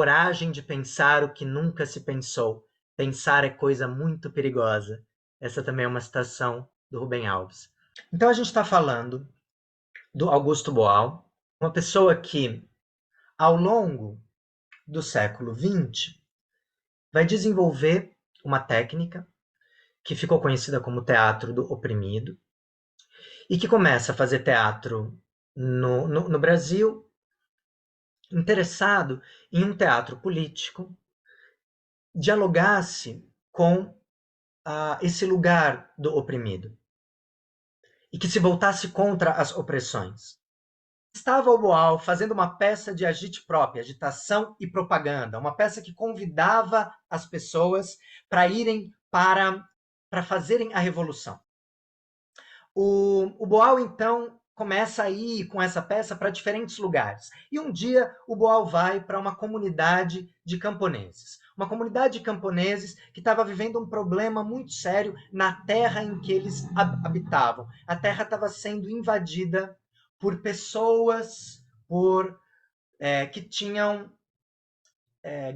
coragem de pensar o que nunca se pensou. Pensar é coisa muito perigosa. Essa também é uma citação do Rubem Alves. Então a gente está falando do Augusto Boal, uma pessoa que, ao longo do século XX, vai desenvolver uma técnica que ficou conhecida como teatro do oprimido, e que começa a fazer teatro no Brasil, interessado em um teatro político, dialogasse com esse lugar do oprimido, e que se voltasse contra as opressões. Estava o Boal fazendo uma peça de agite própria, agitação e propaganda, uma peça que convidava as pessoas para irem para fazerem a revolução. O Boal, então, começa a ir com essa peça para diferentes lugares. E um dia o Boal vai para uma comunidade de camponeses. Uma comunidade de camponeses que estava vivendo um problema muito sério na terra em que eles habitavam. A terra estava sendo invadida por pessoas que tinham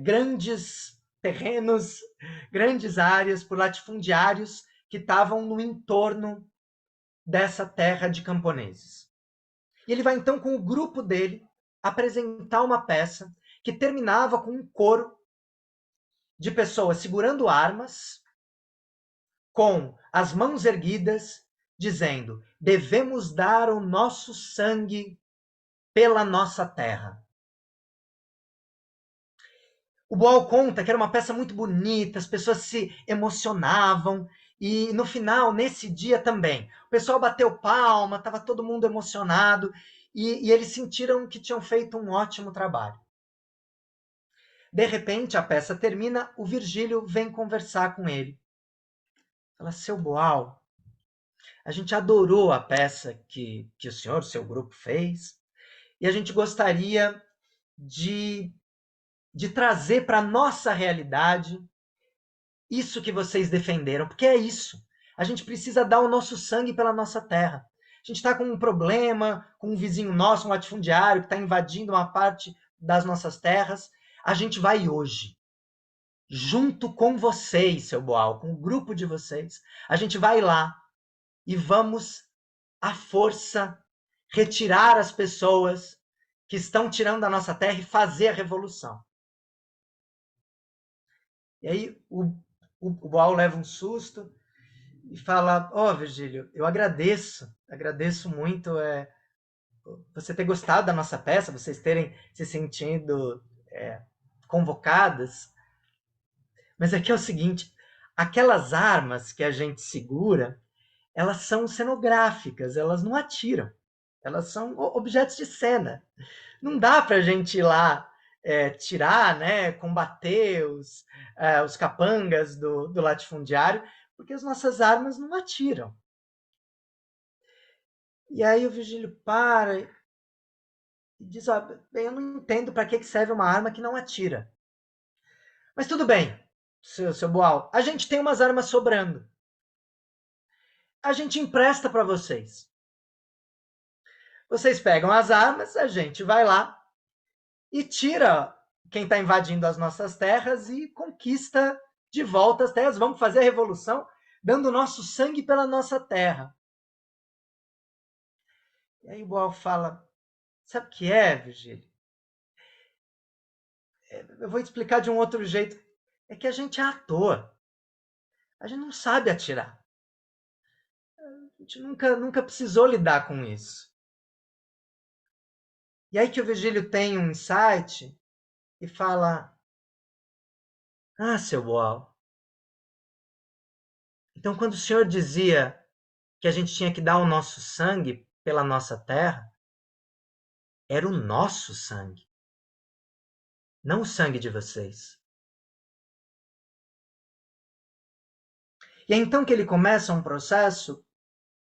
grandes terrenos, grandes áreas, por latifundiários que estavam no entorno dessa terra de camponeses. E ele vai então com o grupo dele apresentar uma peça que terminava com um coro de pessoas segurando armas, com as mãos erguidas, dizendo: devemos dar o nosso sangue pela nossa terra. O Boal conta que era uma peça muito bonita, as pessoas se emocionavam, e no final, nesse dia também, o pessoal bateu palma, estava todo mundo emocionado, e eles sentiram que tinham feito um ótimo trabalho. De repente, a peça termina, o Virgílio vem conversar com ele. Fala: seu Boal, a gente adorou a peça que o senhor, seu grupo fez, e a gente gostaria de trazer para a nossa realidade isso que vocês defenderam, porque é isso. A gente precisa dar o nosso sangue pela nossa terra. A gente está com um problema com um vizinho nosso, um latifundiário, que está invadindo uma parte das nossas terras. A gente vai hoje, junto com vocês, seu Boal, com o grupo de vocês, a gente vai lá e vamos, à força, retirar as pessoas que estão tirando da nossa terra e fazer a revolução. E aí o Boal leva um susto e fala: Virgílio, eu agradeço muito você ter gostado da nossa peça, vocês terem se sentido convocadas, mas aqui é o seguinte, aquelas armas que a gente segura, elas são cenográficas, elas não atiram, elas são objetos de cena. Não dá para a gente ir lá tirar, né, combater os capangas do latifundiário, porque as nossas armas não atiram. E aí o Virgílio para e diz: bem, eu não entendo para que serve uma arma que não atira. Mas tudo bem, seu Boal, a gente tem umas armas sobrando. A gente empresta para vocês. Vocês pegam as armas, a gente vai lá e tira quem está invadindo as nossas terras e conquista de volta as terras. Vamos fazer a revolução dando nosso sangue pela nossa terra. E aí o Boal fala: sabe o que é, Virgílio? Eu vou explicar de um outro jeito. É que a gente é ator. A gente não sabe atirar. A gente nunca precisou lidar com isso. E aí que o Virgílio tem um insight e fala: seu Boal, então quando o senhor dizia que a gente tinha que dar o nosso sangue pela nossa terra, era o nosso sangue, não o sangue de vocês. E é então que ele começa um processo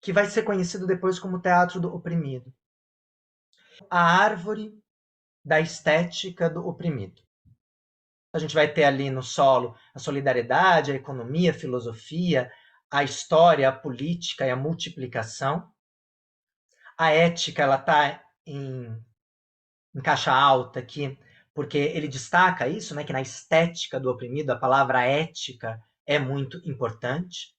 que vai ser conhecido depois como teatro do oprimido. A árvore da estética do oprimido. A gente vai ter ali no solo a solidariedade, a economia, a filosofia, a história, a política e a multiplicação. A ética ela está em caixa alta, que porque ele destaca isso, né, que na estética do oprimido a palavra ética é muito importante.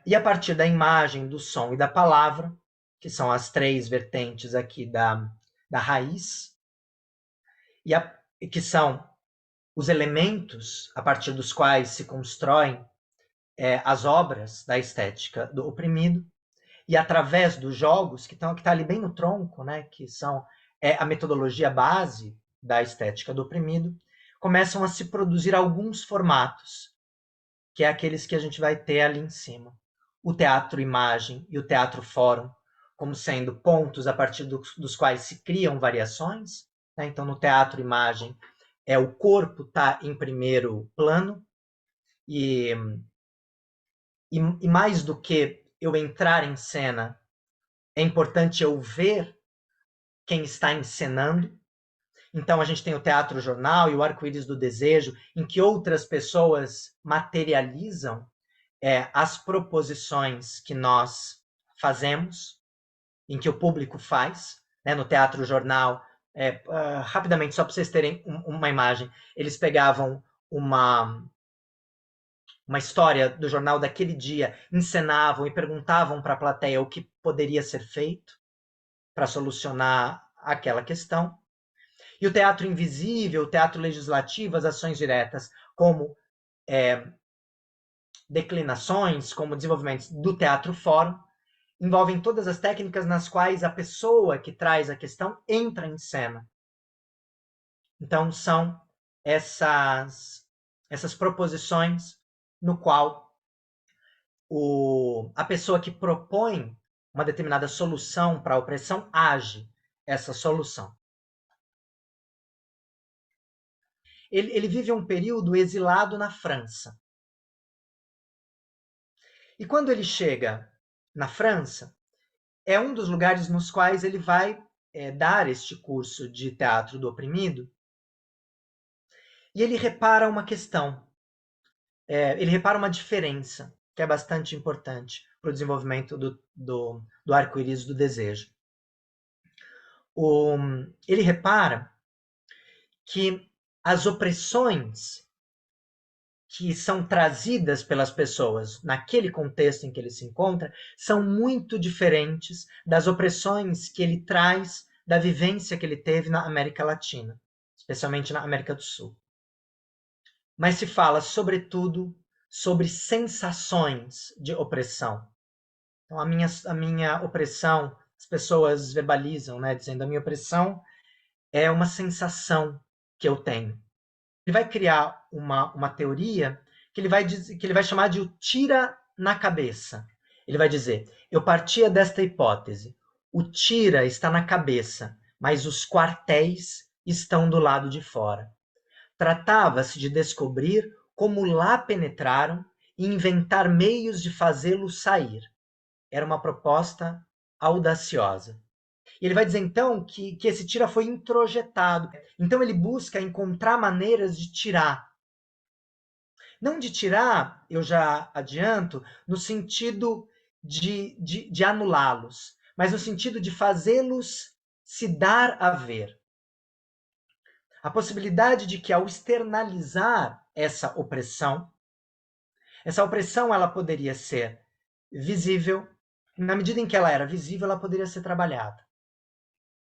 E a partir da imagem, do som e da palavra, que são as três vertentes aqui da raiz, e que são os elementos a partir dos quais se constroem as obras da estética do oprimido, e através dos jogos, que tá ali bem no tronco, né, que são a metodologia base da estética do oprimido, começam a se produzir alguns formatos, que é aqueles que a gente vai ter ali em cima. O teatro-imagem e o teatro-fórum, como sendo pontos a partir dos quais se criam variações. Né? Então, no teatro-imagem, o corpo está em primeiro plano, e mais do que eu entrar em cena, é importante eu ver quem está encenando. Então, a gente tem o Teatro Jornal e o Arco-Íris do Desejo, em que outras pessoas materializam as proposições que nós fazemos, em que o público faz. Né? No Teatro Jornal, rapidamente, só para vocês terem uma imagem, eles pegavam uma história do jornal daquele dia, encenavam e perguntavam para a plateia o que poderia ser feito para solucionar aquela questão. E o teatro invisível, o teatro legislativo, as ações diretas, como declinações, como desenvolvimentos do teatro fórum, envolvem todas as técnicas nas quais a pessoa que traz a questão entra em cena. Então, são essas proposições no qual a pessoa que propõe uma determinada solução para a opressão age essa solução. Ele vive um período exilado na França. E quando ele chega na França, é um dos lugares nos quais ele vai dar este curso de teatro do oprimido. E ele repara uma questão. Ele repara uma diferença que é bastante importante para o desenvolvimento do arco-íris do desejo. Ele repara que as opressões que são trazidas pelas pessoas naquele contexto em que ele se encontra são muito diferentes das opressões que ele traz da vivência que ele teve na América Latina, especialmente na América do Sul. Mas se fala, sobretudo, sobre sensações de opressão. Então, a minha opressão, as pessoas verbalizam, né, dizendo a minha opressão é uma sensação que eu tenho. Ele vai criar uma teoria que ele vai chamar de o tira na cabeça. Ele vai dizer, eu partia desta hipótese, o tira está na cabeça, mas os quartéis estão do lado de fora. Tratava-se de descobrir como lá penetraram e inventar meios de fazê-lo sair. Era uma proposta audaciosa. E ele vai dizer, então, que esse tira foi introjetado. Então, ele busca encontrar maneiras de tirar. Não de tirar, eu já adianto, no sentido de anulá-los, mas no sentido de fazê-los se dar a ver. A possibilidade de que, ao externalizar essa opressão ela poderia ser visível. Na medida em que ela era visível, ela poderia ser trabalhada.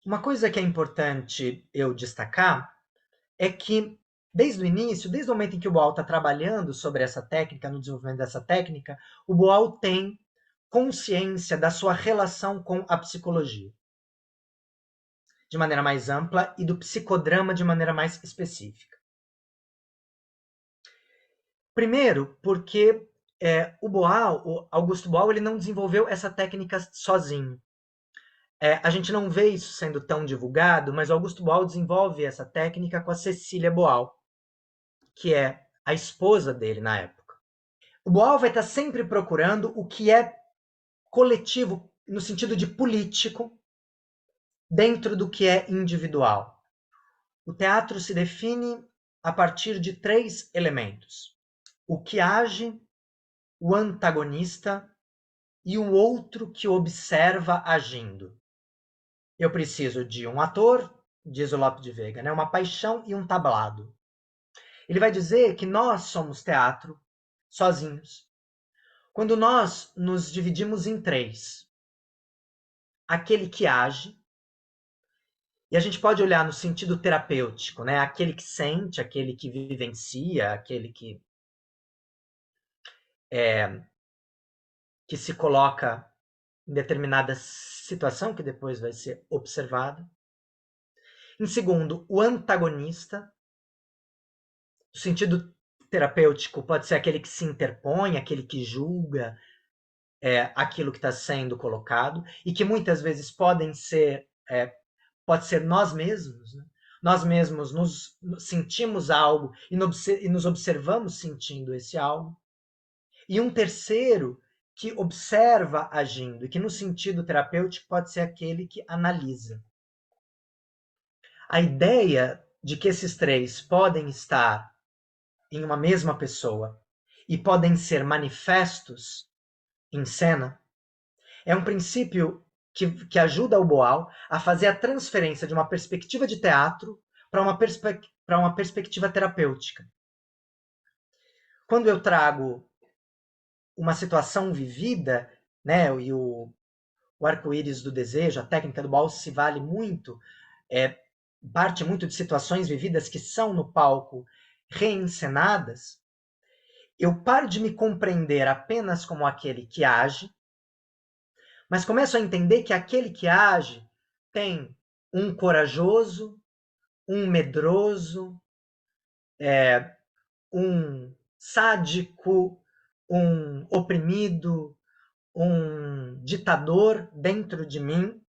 Uma coisa que é importante eu destacar é que, desde o início, desde o momento em que o Boal está trabalhando sobre essa técnica, no desenvolvimento dessa técnica, o Boal tem consciência da sua relação com a psicologia, de maneira mais ampla, e do psicodrama de maneira mais específica. Primeiro, porque o Augusto Boal, ele não desenvolveu essa técnica sozinho. A gente não vê isso sendo tão divulgado, mas Augusto Boal desenvolve essa técnica com a Cecília Boal, que é a esposa dele na época. O Boal vai estar sempre procurando o que é coletivo, no sentido de político, dentro do que é individual. O teatro se define a partir de 3 elementos: o que age, o antagonista e o outro que observa agindo. Eu preciso de um ator, diz o Lope de Vega, né? Uma paixão e um tablado. Ele vai dizer que nós somos teatro sozinhos. Quando nós nos dividimos em três, aquele que age, e a gente pode olhar no sentido terapêutico, né? Aquele que sente, aquele que vivencia, aquele que se coloca em determinada situação que depois vai ser observada. Em segundo, o antagonista, no sentido terapêutico, pode ser aquele que se interpõe, aquele que julga aquilo que está sendo colocado, e que muitas vezes pode ser nós mesmos, né? Nós mesmos nos sentimos algo e nos observamos sentindo esse algo. E um terceiro que observa agindo, e que no sentido terapêutico pode ser aquele que analisa. A ideia de que esses três podem estar em uma mesma pessoa e podem ser manifestos em cena é um princípio que ajuda o Boal a fazer a transferência de uma perspectiva de teatro para uma perspectiva terapêutica. Quando eu trago uma situação vivida, né, e o arco-íris do desejo, a técnica do Boal se vale muito, parte muito de situações vividas que são no palco reencenadas, eu paro de me compreender apenas como aquele que age, mas começo a entender que aquele que age tem um corajoso, um medroso, um sádico, um oprimido, um ditador dentro de mim,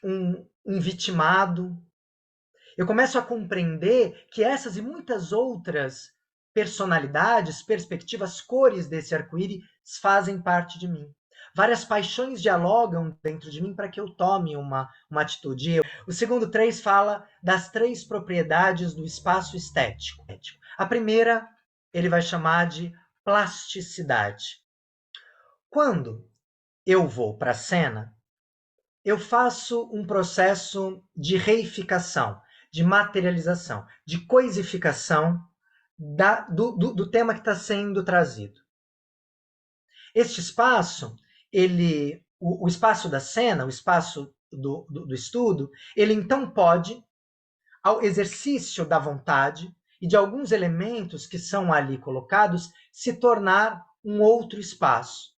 um vitimado. Eu começo a compreender que essas e muitas outras personalidades, perspectivas, cores desse arco-íris fazem parte de mim. Várias paixões dialogam dentro de mim para que eu tome uma atitude. O segundo 3 fala das 3 propriedades do espaço estético. A primeira ele vai chamar de plasticidade. Quando eu vou para a cena, eu faço um processo de reificação, de materialização, de coisificação do tema que está sendo trazido. Este espaço, o espaço da cena, o espaço do estudo, ele então pode, ao exercício da vontade e de alguns elementos que são ali colocados, se tornar um outro espaço.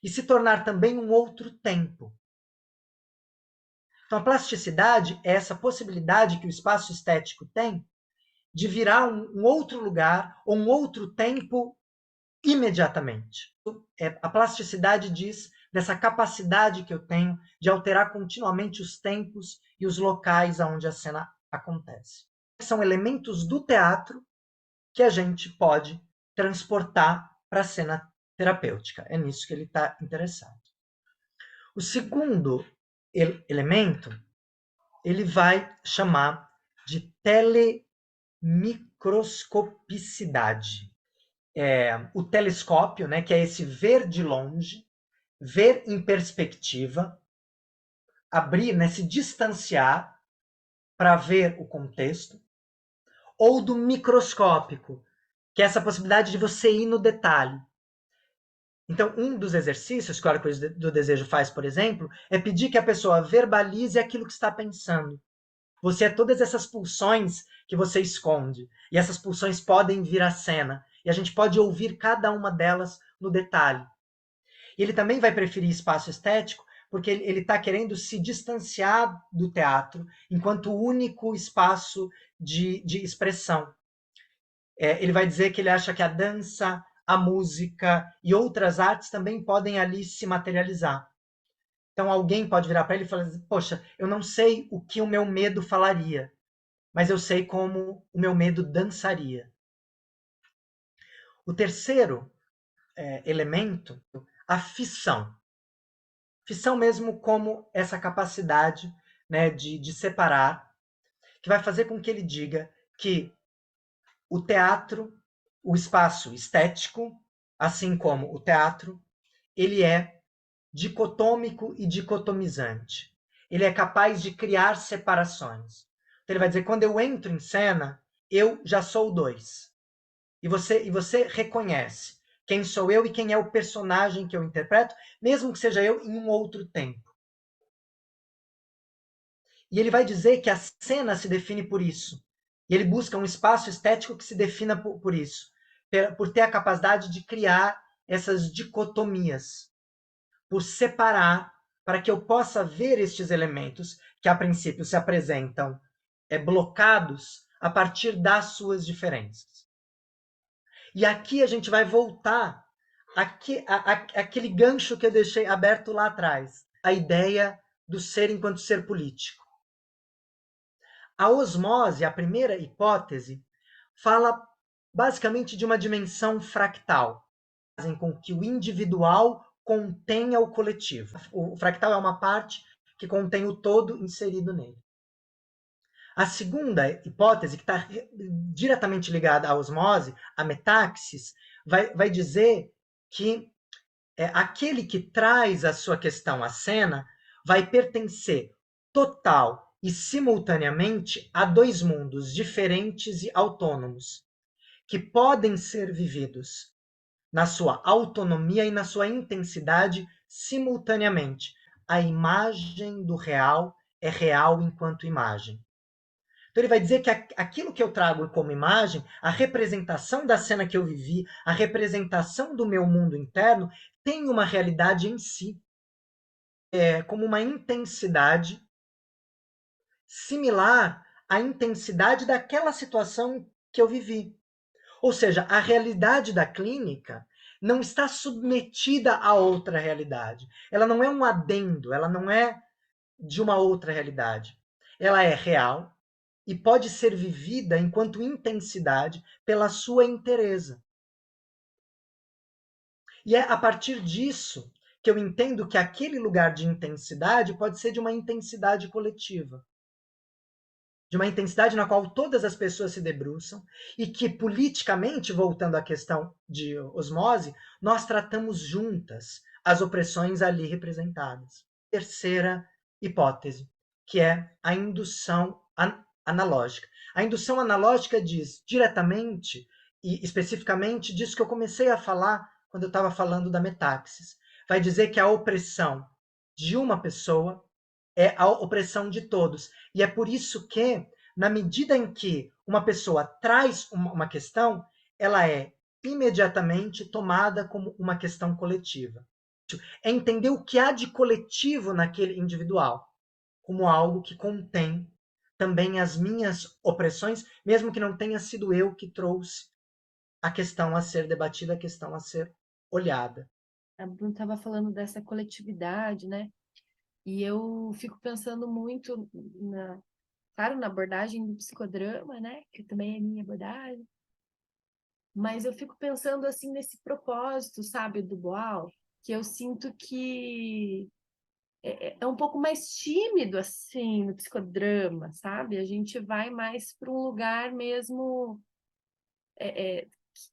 E se tornar também um outro tempo. Então, a plasticidade é essa possibilidade que o espaço estético tem de virar um outro lugar ou um outro tempo imediatamente. A plasticidade diz dessa capacidade que eu tenho de alterar continuamente os tempos e os locais onde a cena acontece. São elementos do teatro que a gente pode transportar para a cena terapêutica. É nisso que ele está interessado. O segundo elemento ele vai chamar de telemicroscopicidade. O telescópio, né, que é esse ver de longe, ver em perspectiva, abrir, né, se distanciar para ver o contexto, ou do microscópico, que é essa possibilidade de você ir no detalhe. Então, um dos exercícios que o Arco-íris do Desejo faz, por exemplo, é pedir que a pessoa verbalize aquilo que está pensando. Você é todas essas pulsões que você esconde. E essas pulsões podem vir à cena. E a gente pode ouvir cada uma delas no detalhe. E ele também vai preferir espaço estético porque ele está querendo se distanciar do teatro enquanto único espaço de expressão. Ele vai dizer que ele acha que a dança, a música e outras artes também podem ali se materializar. Então alguém pode virar para ele e falar assim, poxa, eu não sei o que o meu medo falaria, mas eu sei como o meu medo dançaria. O terceiro elemento, a fissão. Fissão mesmo como essa capacidade, né, de separar, que vai fazer com que ele diga que o teatro, o espaço estético, assim como o teatro, ele é dicotômico e dicotomizante. ele é capaz de criar separações. Então, ele vai dizer, quando eu entro em cena, eu já sou dois. E você reconhece quem sou eu e quem é o personagem que eu interpreto, mesmo que seja eu em um outro tempo. E ele vai dizer que a cena se define por isso. E ele busca um espaço estético que se defina por isso, por ter a capacidade de criar essas dicotomias, por separar, para que eu possa ver estes elementos que a princípio se apresentam blocados a partir das suas diferenças. E aqui a gente vai voltar àquele gancho que eu deixei aberto lá atrás, a ideia do ser enquanto ser político. A osmose, a primeira hipótese, fala basicamente de uma dimensão fractal, fazem com que o individual contenha o coletivo. O fractal é uma parte que contém o todo inserido nele. A segunda hipótese, que está diretamente ligada à osmose, a metáxis, vai dizer que aquele que traz a sua questão à cena vai pertencer total e simultaneamente a dois mundos diferentes e autônomos, que podem ser vividos na sua autonomia e na sua intensidade simultaneamente. A imagem do real é real enquanto imagem. Então ele vai dizer que aquilo que eu trago como imagem, a representação da cena que eu vivi, a representação do meu mundo interno, tem uma realidade em si, como uma intensidade similar à intensidade daquela situação que eu vivi. Ou seja, a realidade da clínica não está submetida a outra realidade. Ela não é um adendo, ela não é de uma outra realidade. Ela é real e pode ser vivida enquanto intensidade pela sua inteireza. E é a partir disso que eu entendo que aquele lugar de intensidade pode ser de uma intensidade coletiva. De uma intensidade na qual todas as pessoas se debruçam e que, politicamente, voltando à questão de osmose, nós tratamos juntas as opressões ali representadas. Terceira hipótese, que é a indução analógica. A indução analógica diz diretamente e especificamente disso que eu comecei a falar quando eu estava falando da metáxis. Vai dizer que a opressão de uma pessoa é a opressão de todos. E é por isso que, na medida em que uma pessoa traz uma questão, ela é imediatamente tomada como uma questão coletiva. É entender o que há de coletivo naquele individual, como algo que contém também as minhas opressões, mesmo que não tenha sido eu que trouxe a questão a ser debatida, a questão a ser olhada. A Bruno estava falando dessa coletividade, né? E eu fico pensando muito claro, na abordagem do psicodrama, né? Que também é minha abordagem. Mas eu fico pensando assim nesse propósito, sabe, do Boal, que eu sinto que é um pouco mais tímido assim no psicodrama, sabe? A gente vai mais para um lugar mesmo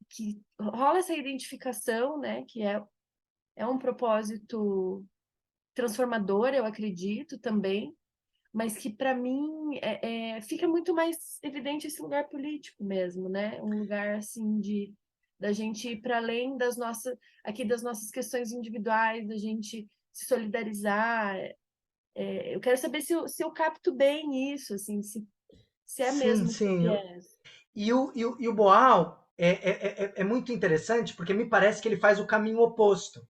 que rola essa identificação, né? Que é um propósito transformador, eu acredito também, mas que para mim fica muito mais evidente esse lugar político mesmo, né? Um lugar assim de da gente ir para além das nossas questões individuais, da gente se solidarizar. Eu quero saber se eu capto bem isso, assim, se é Sim, mesmo esse sim. viés. E o Boal é muito interessante porque me parece que ele faz o caminho oposto.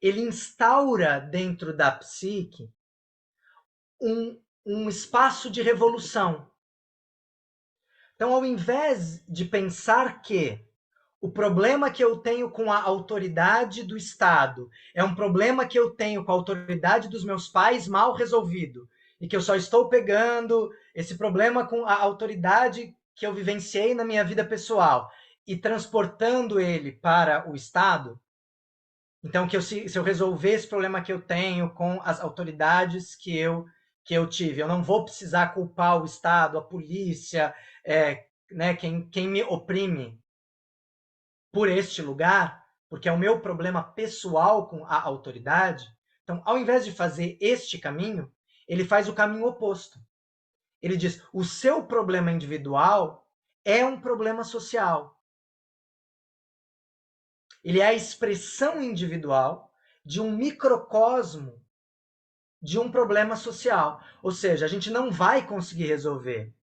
Ele instaura dentro da psique um espaço de revolução. Então, ao invés de pensar que o problema que eu tenho com a autoridade do Estado é um problema que eu tenho com a autoridade dos meus pais mal resolvido, e que eu só estou pegando esse problema com a autoridade que eu vivenciei na minha vida pessoal e transportando ele para o Estado. Então, se eu resolver esse problema que eu tenho com as autoridades que eu tive, eu não vou precisar culpar o Estado, a polícia, né, quem me oprime por este lugar, porque é o meu problema pessoal com a autoridade. Então, ao invés de fazer este caminho, Ele faz o caminho oposto. Ele diz: o seu problema individual é um problema social. Ele é a expressão individual de um microcosmo de um problema social. Ou seja, a gente não vai conseguir resolver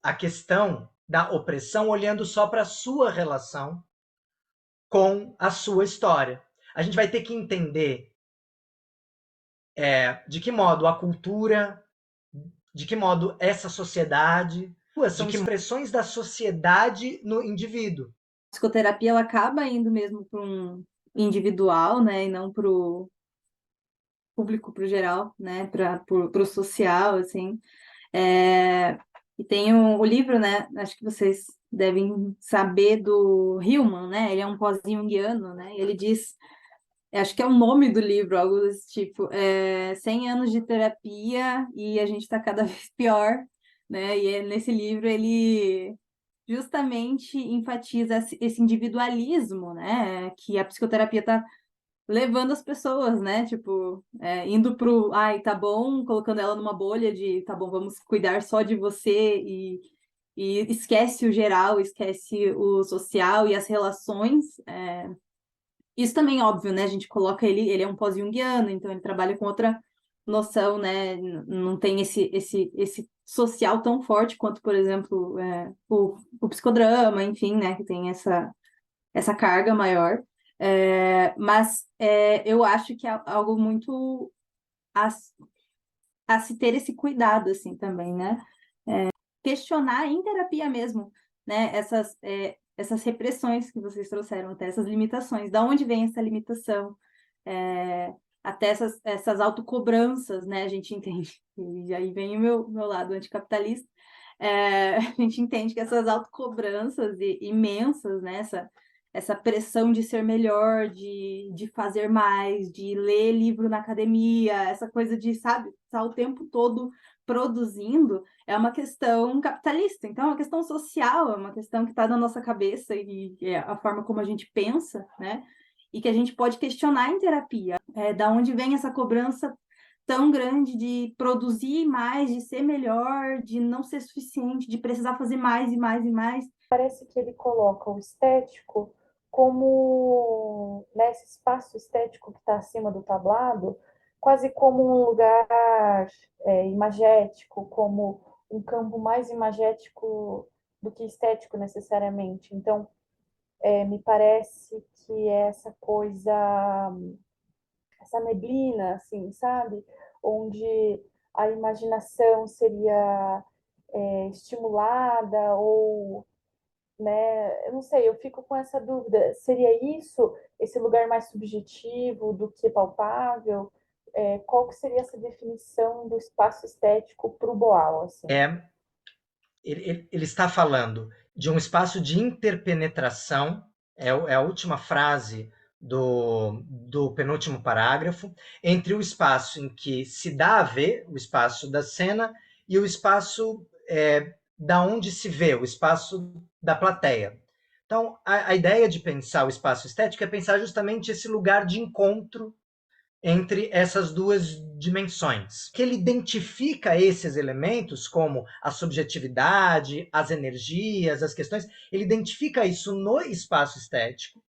a questão da opressão olhando só para a sua relação com a sua história. A gente vai ter que entender de que modo a cultura, de que modo essa sociedade, são expressões da sociedade no indivíduo. A psicoterapia ela acaba indo mesmo para um individual, né, e não para o público, para o geral, né, para o social, assim. E tem o livro, né, acho que vocês devem saber do Hillman, né, ele é um pós-junguiano, né, e ele diz, acho que é o nome do livro, algo desse tipo, 100 anos de terapia e a gente está cada vez pior, né, e nesse livro ele justamente enfatiza esse individualismo, né, que a psicoterapia está levando as pessoas, né, tipo, indo pro, ai, tá bom, colocando ela numa bolha de, tá bom, vamos cuidar só de você e esquece o geral, esquece o social e as relações. Isso também, óbvio, né, a gente coloca ele é um pós-junguiano, então ele trabalha com outra noção, né, não tem esse social tão forte quanto, por exemplo, o psicodrama, enfim, né, que tem essa carga maior. Mas eu acho que é algo muito a se ter esse cuidado, assim, também, né? Questionar em terapia mesmo, né? Essas repressões que vocês trouxeram, até essas limitações. Da onde vem essa limitação? Até essas autocobranças, né? A gente entende. E aí vem o meu lado anticapitalista. A gente entende que essas autocobranças imensas, né? Essa pressão de ser melhor, de fazer mais, de ler livro na academia, essa coisa de, sabe, estar o tempo todo produzindo, é uma questão capitalista. Então, é uma questão social, é uma questão que está na nossa cabeça e é a forma como a gente pensa, né? E que a gente pode questionar em terapia. Da onde vem essa cobrança tão grande de produzir mais, de ser melhor, de não ser suficiente, de precisar fazer mais e mais e mais. Parece que ele coloca o estético como, né, esse espaço estético que está acima do tablado, quase como um lugar imagético, como um campo mais imagético do que estético necessariamente. Então, me parece que essa coisa, essa neblina, assim, sabe? Onde a imaginação seria estimulada ou, né? Eu não sei, eu fico com essa dúvida. Seria isso, esse lugar mais subjetivo do que palpável? Qual que seria essa definição do espaço estético para o Boal? Assim? Ele está falando de um espaço de interpenetração, é a última frase do penúltimo parágrafo, entre o espaço em que se dá a ver, o espaço da cena, e o espaço da onde se vê, o espaço da plateia. Então, a ideia de pensar o espaço estético é pensar justamente esse lugar de encontro entre essas duas dimensões. Que ele identifica esses elementos como a subjetividade, as energias, as questões, ele identifica isso no espaço estético,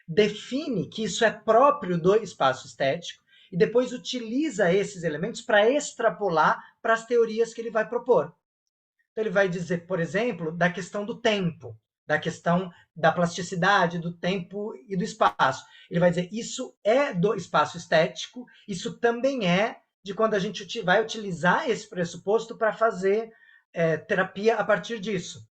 define que isso é próprio do espaço estético e depois utiliza esses elementos para extrapolar para as teorias que ele vai propor. Então, ele vai dizer, por exemplo, da questão do tempo, da questão da plasticidade, do tempo e do espaço. Ele vai dizer, isso é do espaço estético, isso também é de quando a gente vai utilizar esse pressuposto para fazer terapia a partir disso.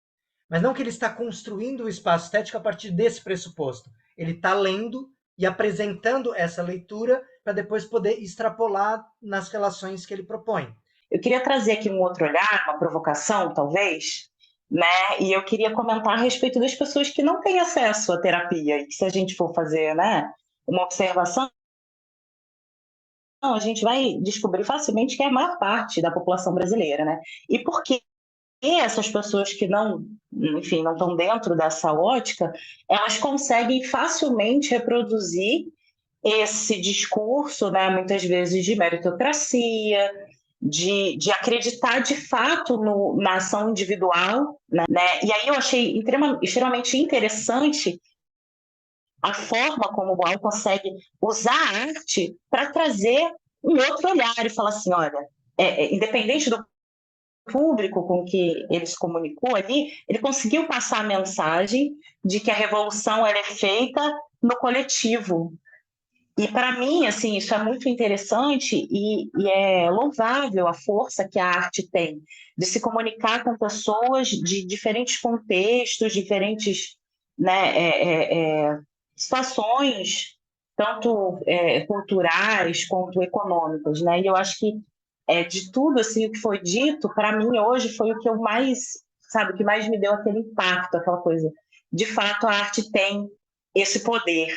Mas não que ele está construindo o espaço estético a partir desse pressuposto. Ele está lendo e apresentando essa leitura para depois poder extrapolar nas relações que ele propõe. Eu queria trazer aqui um outro olhar, uma provocação, talvez, né? E eu queria comentar a respeito das pessoas que não têm acesso à terapia. E se a gente for fazer, né, uma observação, a gente vai descobrir facilmente que é a maior parte da população brasileira, né? E por que essas pessoas que não, enfim, não estão dentro dessa ótica, elas conseguem facilmente reproduzir esse discurso, né, muitas vezes de meritocracia, de acreditar de fato na ação individual, né? E aí eu achei extremamente interessante a forma como o Boal consegue usar a arte para trazer um outro olhar e falar assim, olha, independente do público com que ele se comunicou ali, ele conseguiu passar a mensagem de que a revolução ela é feita no coletivo. E para mim, assim, isso é muito interessante e é louvável a força que a arte tem de se comunicar com pessoas de diferentes contextos, diferentes, né, situações, tanto culturais quanto econômicas, né? E eu acho que de tudo assim o que foi dito, para mim hoje foi o que eu mais, sabe, o que mais me deu aquele impacto, aquela coisa. De fato, a arte tem esse poder,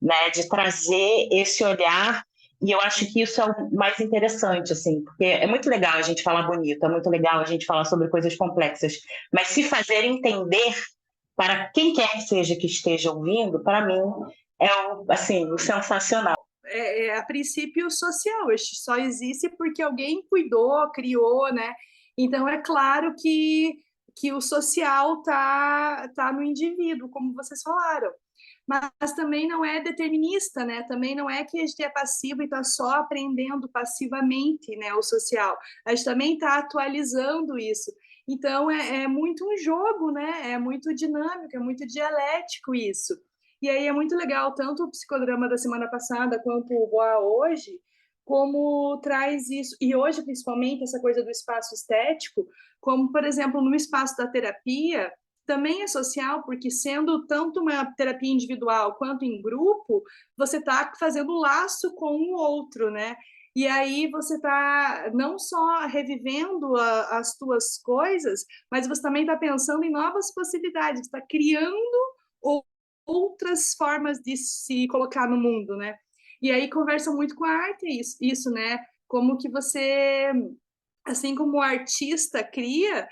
né, de trazer esse olhar, e eu acho que isso é o mais interessante, assim, porque é muito legal a gente falar bonito, é muito legal a gente falar sobre coisas complexas, mas se fazer entender para quem quer que seja que esteja ouvindo, para mim é assim, sensacional. A princípio social, só existe porque alguém cuidou, criou, né? Então é claro que o social tá no indivíduo, como vocês falaram. Mas também não é determinista, né? Também não é que a gente é passivo e está só aprendendo passivamente, né? O social. A gente também está atualizando isso. Então é muito um jogo, né? É muito dinâmico, é muito dialético isso. E aí é muito legal, tanto o psicodrama da semana passada quanto o Boa hoje, como traz isso, e hoje principalmente essa coisa do espaço estético, como, por exemplo, no espaço da terapia, também é social, porque sendo tanto uma terapia individual quanto em grupo, você está fazendo laço com o outro, né? E aí você está não só revivendo as tuas coisas, mas você também está pensando em novas possibilidades, está criando outras formas de se colocar no mundo, né? E aí conversa muito com a arte isso, né? Como que você, assim como o artista cria,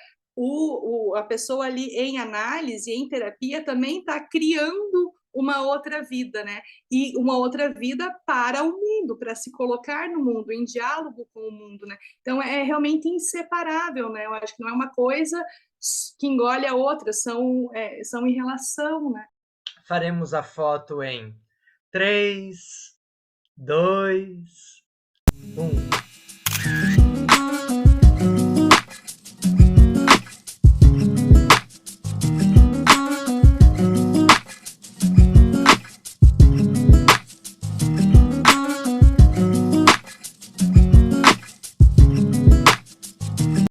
a pessoa ali em análise, em terapia, também está criando uma outra vida, né? E uma outra vida para o mundo, para se colocar no mundo, em diálogo com o mundo, né? Então é realmente inseparável, né? Eu acho que não é uma coisa que engole a outra, são em relação, né? Faremos a foto em 3, 2, 1.